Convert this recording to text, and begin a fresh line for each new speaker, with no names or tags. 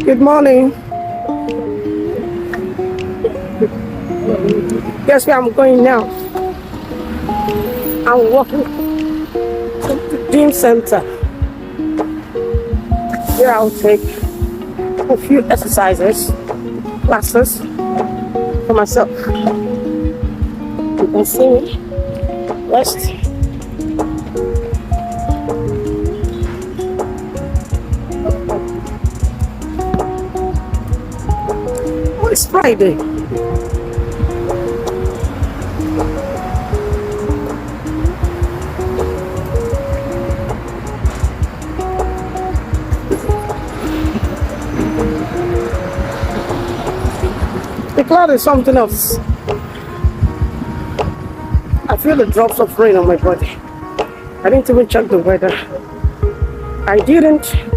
Good morning. Guess where I'm going now? I'm walking to the gym center. Here I'll take a few exercises, classes for myself. You can see me. Rest. Oh, it's Friday. The cloud is something else. I feel the drops of rain on my body. I didn't even check the weather. I didn't.